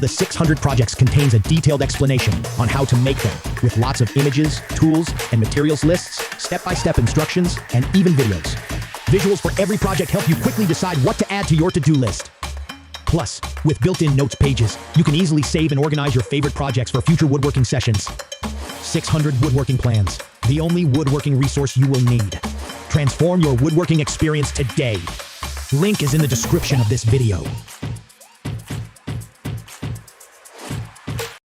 The 600 projects contains a detailed explanation on how to make them, with lots of images, tools, and materials lists, step-by-step instructions, and even videos. Visuals for every project help you quickly decide what to add to your to-do list. Plus, with built-in notes pages, you can easily save and organize your favorite projects for future woodworking sessions. 600 Woodworking Plans, the only woodworking resource you will need. Transform your woodworking experience today. Link is in the description of this video.